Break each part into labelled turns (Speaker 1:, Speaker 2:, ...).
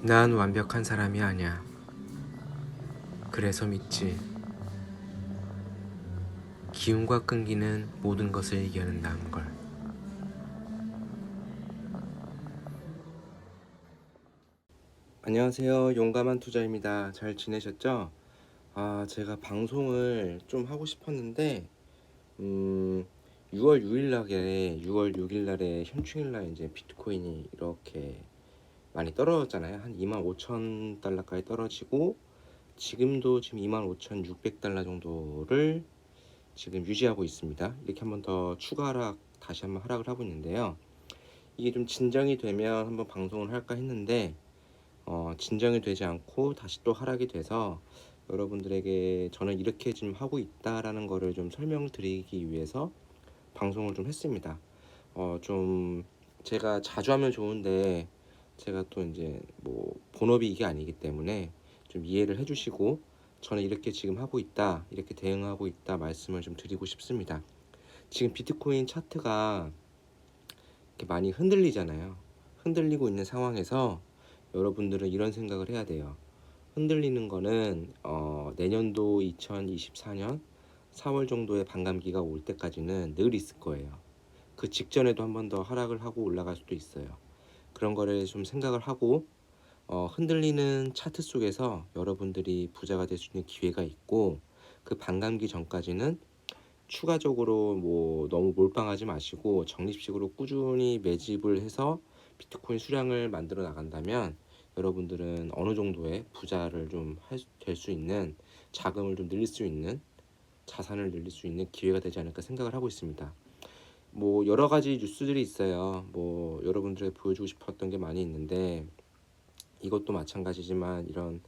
Speaker 1: 난 완벽한 사람이 아니야. 그래서 믿지. 기운과 끈기는 모든 것을 이겨낸다는 걸. 안녕하세요. 용감한 투자입니다. 잘 지내셨죠? 제가 방송을 좀 하고 싶었는데, 6월 6일 날에 현충일 날 이제 비트코인이 이렇게 많이 떨어졌잖아요. 한 25,000달러까지 떨어지고, 지금 25,600달러 정도를 지금 유지하고 있습니다. 이렇게 한번 더 추가 다시 한번 하락을 하고 있는데요. 이게 좀 진정이 되면 한번 방송을 할까 했는데 진정이 되지 않고 다시 또 하락이 돼서 여러분들에게 저는 이렇게 지금 하고 있다라는 거를 좀 설명을 드리기 위해서 방송을 좀 했습니다. 좀 제가 자주 하면 좋은데 제가 또 이제 뭐 본업이 이게 아니기 때문에 좀 이해를 해주시고 저는 이렇게 지금 하고 있다, 이렇게 대응하고 있다 말씀을 좀 드리고 싶습니다. 지금 비트코인 차트가 이렇게 많이 흔들리잖아요. 흔들리고 있는 상황에서 여러분들은 이런 생각을 해야 돼요. 흔들리는 거는 내년도 2024년 4월 정도의 반감기가 올 때까지는 늘 있을 거예요. 그 직전에도 한 번 더 하락을 하고 올라갈 수도 있어요. 그런 거를 좀 생각을 하고 흔들리는 차트 속에서 여러분들이 부자가 될 수 있는 기회가 있고, 그 반감기 전까지는 추가적으로 뭐 너무 몰빵하지 마시고 적립식으로 꾸준히 매집을 해서 비트코인 수량을 만들어 나간다면 여러분들은 어느 정도의 부자를 좀 될 수 있는, 자금을 좀 늘릴 수 있는, 자산을 늘릴 수 있는 기회가 되지 않을까 생각을 하고 있습니다. 뭐 여러 가지 뉴스들이 있어요. 뭐 여러분들에게 보여주고 싶었던 게 많이 있는데, 이것도 마찬가지지만 이런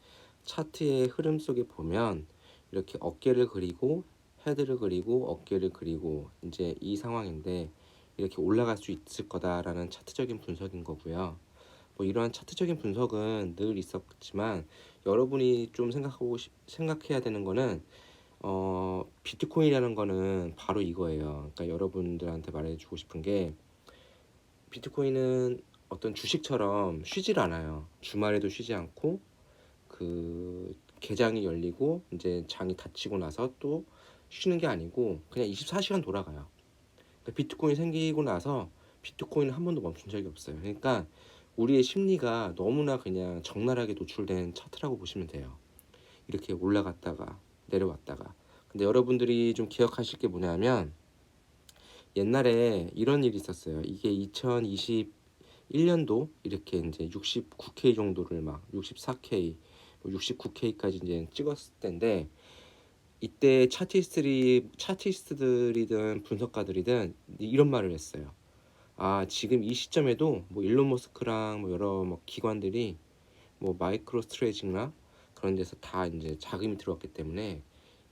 Speaker 1: 차트의 흐름 속에 보면 이렇게 어깨를 그리고 헤드를 그리고 어깨를 그리고 이제 이 상황인데, 이렇게 올라갈 수 있을 거다라는 차트적인 분석인 거고요. 뭐 이러한 차트적인 분석은 늘 있었지만 여러분이 좀 생각해야 되는 거는 비트코인이라는 거는 바로 이거예요. 그러니까 여러분들한테 말해주고 싶은 게, 비트코인은 어떤 주식처럼 쉬질 않아요. 주말에도 쉬지 않고 그 개장이 열리고 이제 장이 닫히고 나서 또 쉬는 게 아니고 그냥 24시간 돌아가요. 그러니까 비트코인 생기고 나서 비트코인은 한 번도 멈춘 적이 없어요. 그러니까 우리의 심리가 너무나 그냥 적나라하게 노출된 차트라고 보시면 돼요. 이렇게 올라갔다가 내려왔다가. 근데 여러분들이 좀 기억하실 게 뭐냐면, 옛날에 이런 일이 있었어요. 이게 2021년도 이렇게 이제 69K 정도를 막 64K, 69K까지 이제 찍었을 때인데, 이때 차티스트들이든 분석가들이든 이런 말을 했어요. 지금 이 시점에도 뭐 일론 머스크랑 뭐 여러 뭐 기관들이 뭐 마이크로 스트레이징이나 그런 데서 다 이제 자금이 들어왔기 때문에,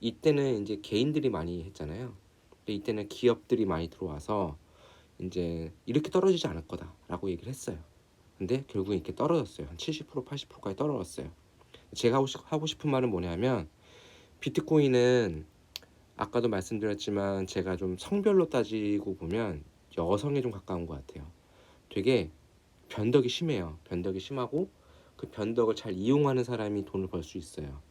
Speaker 1: 이때는 이제 개인들이 많이 했잖아요. 근데 이때는 기업들이 많이 들어와서 이제 이렇게 떨어지지 않을 거다라고 얘기를 했어요. 근데 결국 이렇게 떨어졌어요. 한 70% 80%까지 떨어졌어요. 제가 하고 싶은 말은 뭐냐면, 비트코인은 아까도 말씀드렸지만 제가 좀 성별로 따지고 보면 여성에 좀 가까운 것 같아요. 되게 변덕이 심해요. 변덕이 심하고 그 변덕을 잘 이용하는 사람이 돈을 벌 수 있어요.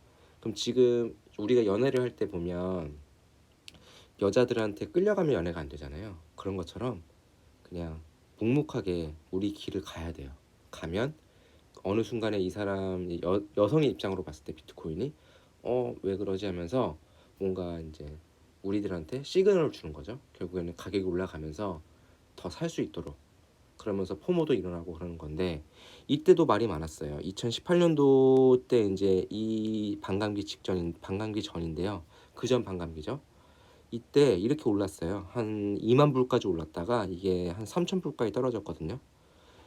Speaker 1: 그럼 지금 우리가 연애를 할 때 보면 여자들한테 끌려가면 연애가 안 되잖아요. 그런 것처럼 그냥 묵묵하게 우리 길을 가야 돼요. 가면 어느 순간에 이 사람, 여성의 입장으로 봤을 때 비트코인이 왜 그러지 하면서 뭔가 이제 우리들한테 시그널을 주는 거죠. 결국에는 가격이 올라가면서 더 살 수 있도록, 그러면서 포모도 일어나고 그러는 건데, 이때도 말이 많았어요. 2018년도 때 이제 이 반감기 전인데요. 그 전 반감기죠. 이때 이렇게 올랐어요. 한 2만 불까지 올랐다가 이게 한 3천 불까지 떨어졌거든요.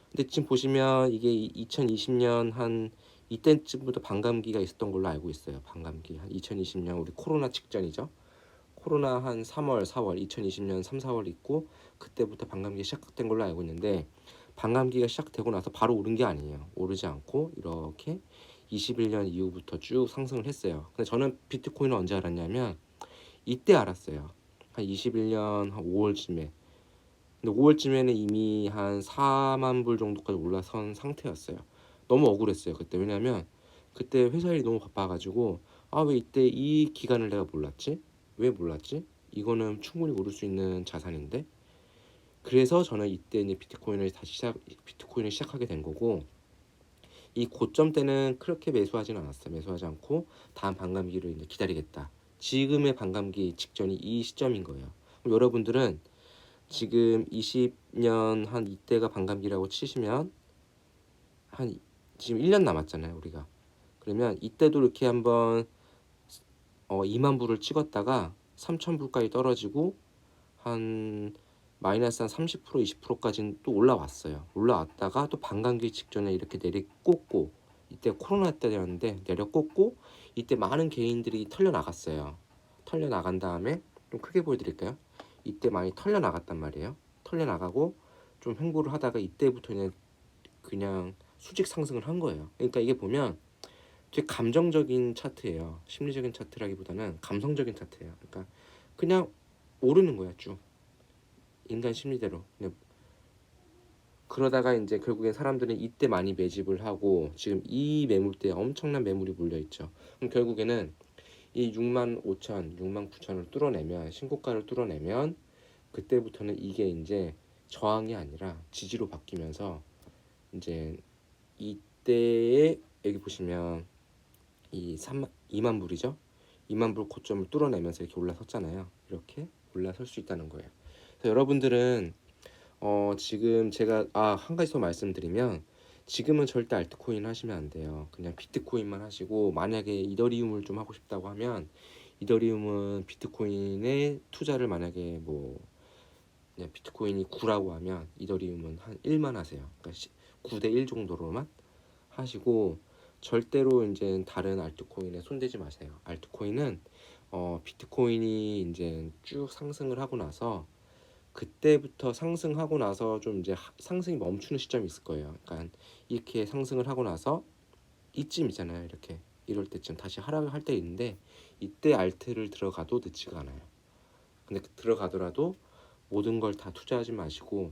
Speaker 1: 근데 지금 보시면 이게 2020년 한 이때쯤부터 반감기가 있었던 걸로 알고 있어요. 반감기 한 2020년 우리 코로나 직전이죠. 코로나 한 3월, 4월, 2020년 3, 4월 있고, 그때부터 반감기 시작된 걸로 알고 있는데, 반감기가 시작되고 나서 바로 오른 게 아니에요. 오르지 않고 이렇게 21년 이후부터 쭉 상승을 했어요. 근데 저는 비트코인을 언제 알았냐면 이때 알았어요. 한 21년 한 5월쯤에. 근데 5월쯤에는 이미 한 4만 불 정도까지 올라선 상태였어요. 너무 억울했어요 그때. 왜냐면 그때 회사 일이 너무 바빠가지고 아 왜 이때 이 기간을 내가 몰랐지? 왜 몰랐지? 이거는 충분히 오를 수 있는 자산인데. 그래서 저는 이때 이제 비트코인을 시작하게 된 거고, 이 고점 때는 그렇게 매수하지는 않았어요. 매수하지 않고 다음 반감기를 이제 기다리겠다. 지금의 반감기 직전이 이 시점인 거예요. 그럼 여러분들은 지금 20년 한 이때가 반감기라고 치시면 한 지금 1년 남았잖아요, 우리가. 그러면 이때도 이렇게 한번 2만 불을 찍었다가 3천 불까지 떨어지고 한 마이너스 한 30% 20%까지는 또 올라왔어요. 올라왔다가 또 반감기 직전에 이렇게 내리꽂고, 이때 코로나 때였는데 내려꽂고, 이때 많은 개인들이 털려 나갔어요. 털려 나간 다음에 좀 크게 보여드릴까요? 이때 많이 털려 나갔단 말이에요. 털려 나가고 좀 횡보를 하다가 이때부터 그냥 수직 상승을 한 거예요. 그러니까 이게 보면 되게 감정적인 차트예요. 심리적인 차트라기보다는 감성적인 차트예요. 그러니까 그냥 오르는 거야 쭉, 인간 심리대로. 그러다가 이제 결국엔 사람들은 이때 많이 매집을 하고 지금 이 매물대에 엄청난 매물이 몰려 있죠. 그럼 결국에는 이 6만 5천, 6만 9천을 뚫어내면, 신고가를 뚫어내면 그때부터는 이게 이제 저항이 아니라 지지로 바뀌면서 이제 이때에 여기 보시면 이 2만 불이죠. 2만 불 고점을 뚫어내면서 이렇게 올라섰잖아요. 이렇게 올라설 수 있다는 거예요. 그래서 여러분들은 지금 제가 한 가지 더 말씀드리면, 지금은 절대 알트코인 하시면 안 돼요. 그냥 비트코인만 하시고, 만약에 이더리움을 좀 하고 싶다고 하면 이더리움은 비트코인에 투자를, 만약에 뭐 그냥 비트코인이 9라고 하면 이더리움은 한 1만 하세요. 그러니까 9대 1 정도로만 하시고, 절대로 이제 다른 알트코인에 손대지 마세요. 알트코인은 비트코인이 이제 쭉 상승을 하고 나서, 그때부터 상승하고 나서 좀 이제 상승이 멈추는 시점이 있을 거예요. 그러니까 이렇게 상승을 하고 나서 이쯤이잖아요. 이렇게 이럴 때쯤 다시 하락을 할 때 있는데, 이때 알트를 들어가도 늦지가 않아요. 근데 들어가더라도 모든 걸 다 투자하지 마시고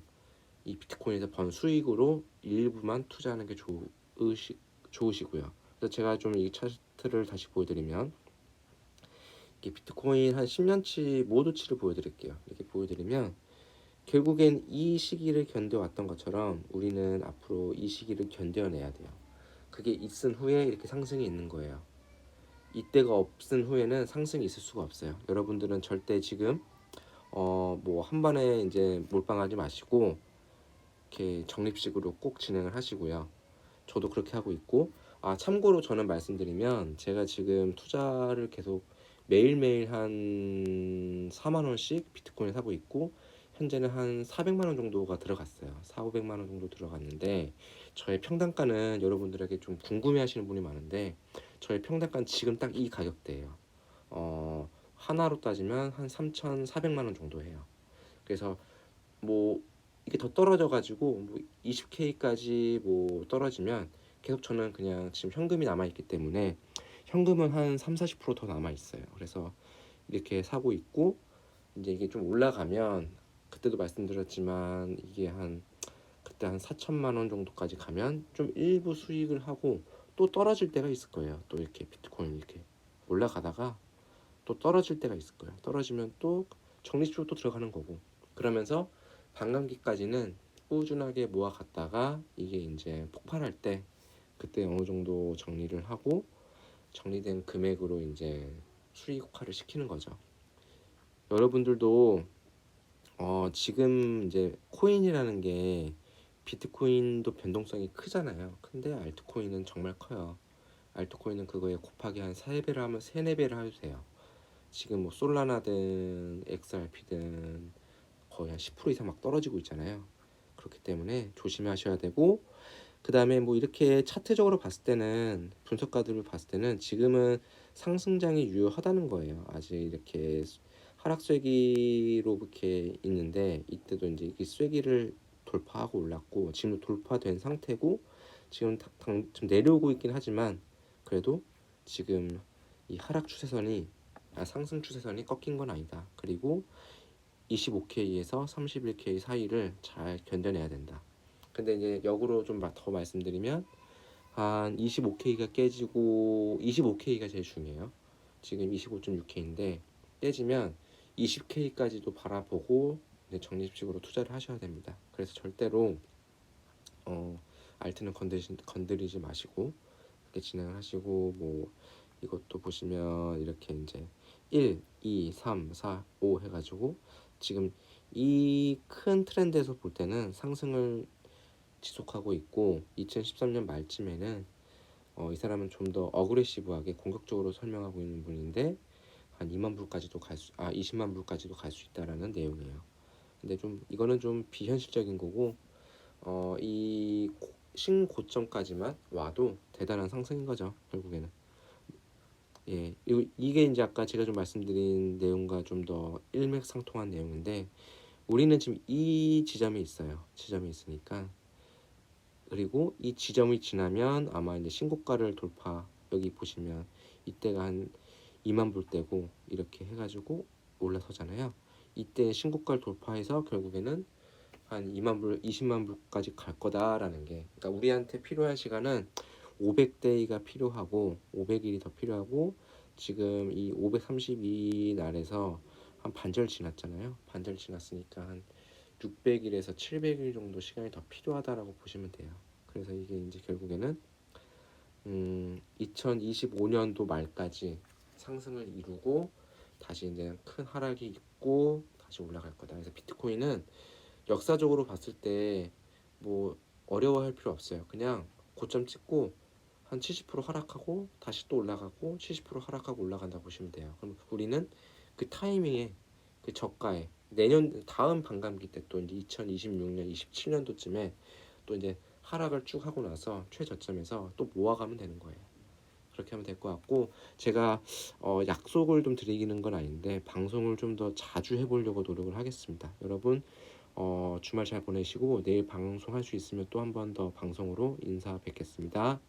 Speaker 1: 이 비트코인에서 번 수익으로 일부만 투자하는 게 좋으시고요. 그래서 제가 좀 이 차트를 다시 보여드리면, 이게 비트코인 한 10년치 모두치를 보여드릴게요. 이렇게 보여드리면 결국엔 이 시기를 견뎌왔던 것처럼 우리는 앞으로 이 시기를 견뎌내야 돼요. 그게 있은 후에 이렇게 상승이 있는 거예요. 이때가 없은 후에는 상승이 있을 수가 없어요. 여러분들은 절대 지금 뭐 한 번에 이제 몰빵하지 마시고 이렇게 적립식으로 꼭 진행을 하시고요. 저도 그렇게 하고 있고, 참고로 저는 말씀드리면, 제가 지금 투자를 계속 매일매일 한 4만 원씩 비트코인 사고 있고, 현재는 한 400만 원 정도가 들어갔어요. 4, 500만 원 정도 들어갔는데, 저의 평단가는 여러분들에게 좀 궁금해하시는 분이 많은데, 저의 평단가는 지금 딱 이 가격대예요. 하나로 따지면 한 3,400만 원 정도 해요. 그래서 뭐 이게 더 떨어져 가지고 뭐 20K까지 뭐 떨어지면 계속 저는 그냥 지금 현금이 남아 있기 때문에, 현금은 한 3, 40%더 남아 있어요. 그래서 이렇게 사고 있고, 이제 이게 좀 올라가면, 그때도 말씀드렸지만 이게 그때 한 4천만 원 정도까지 가면 좀 일부 수익을 하고, 또 떨어질 때가 있을 거예요. 또 이렇게 비트코인 이렇게 올라가다가 또 떨어질 때가 있을 거예요. 떨어지면 또 적립식으로 또 들어가는 거고, 그러면서 반감기까지는 꾸준하게 모아갔다가 이게 이제 폭발할 때, 그때 어느 정도 정리를 하고 정리된 금액으로 이제 수익화를 시키는 거죠. 여러분들도 지금 이제 코인이라는 게, 비트코인도 변동성이 크잖아요. 근데 알트코인은 정말 커요. 알트코인은 그거에 곱하기 한 3배를 하면 3, 4배를 해도 돼요. 지금 뭐 솔라나든 XRP든 거의 한 10% 이상 막 떨어지고 있잖아요. 그렇기 때문에 조심하셔야 되고, 그 다음에 뭐 이렇게 차트적으로 봤을 때는, 분석가들을 봤을 때는 지금은 상승장이 유효하다는 거예요. 아직 이렇게 하락 쇠기로 이렇게 있는데, 이때도 이제 이 쇠기를 돌파하고 올랐고, 지금 돌파된 상태고, 지금 좀 내려오고 있긴 하지만, 그래도 지금 이 하락 추세선이, 상승 추세선이 꺾인 건 아니다. 그리고 25K에서 31K 사이를 잘 견뎌내야 된다. 근데 이제 역으로 좀 더 말씀드리면, 한 25K가 깨지고 25K가 제일 중요해요. 지금 25.6K인데 깨지면 20K까지도 바라보고 이제 적립식으로 투자를 하셔야 됩니다. 그래서 절대로 알트는 건드리지 마시고 이렇게 진행을 하시고 뭐 이것도 보시면 이렇게 이제 1, 2, 3, 4, 5 해가지고 지금 이 큰 트렌드에서 볼 때는 상승을 지속하고 있고 2013년 말쯤에는 이 사람은 좀 더 어그레시브하게 공격적으로 설명하고 있는 분인데 한 2만 불까지도 20만 불까지도 갈 수 있다라는 내용이에요. 근데 좀 이거는 좀 비현실적인 거고 이 신고점까지만 와도 대단한 상승인 거죠 결국에는. 예, 이게 이제 아까 제가 좀 말씀드린 내용과 좀 더 일맥상통한 내용인데 우리는 지금 이 지점에 있어요. 지점이 있으니까 그리고 이 지점이 지나면 아마 이제 신고가를 돌파 여기 보시면 이때가 한 2만 불대고 이렇게 해가지고 올라서잖아요. 이때 신고가를 돌파해서 결국에는 한 2만 불, 20만 불까지 갈 거다라는 게 그러니까 우리한테 필요한 시간은 500데이가 필요하고 500일이 더 필요하고 지금 이 532날에서 한 반절 지났잖아요. 반절 지났으니까 한 600일에서 700일 정도 시간이 더 필요하다라고 보시면 돼요. 그래서 이게 이제 결국에는 2025년도 말까지 상승을 이루고 다시 이제 큰 하락이 있고 다시 올라갈 거다. 그래서 비트코인은 역사적으로 봤을 때 뭐 어려워할 필요 없어요. 그냥 고점 찍고 한 70% 하락하고 다시 또 올라가고 70% 하락하고 올라간다 보시면 돼요. 그럼 우리는 그 타이밍에 그 저가에 내년 다음 반감기 때 또 이제 2026년, 27년도쯤에 또 이제 하락을 쭉 하고 나서 최저점에서 또 모아가면 되는 거예요. 그렇게 하면 될 것 같고 제가 약속을 좀 드리기는 건 아닌데 방송을 좀 더 자주 해보려고 노력을 하겠습니다. 여러분 주말 잘 보내시고 내일 방송할 수 있으면 또 한 번 더 방송으로 인사 뵙겠습니다.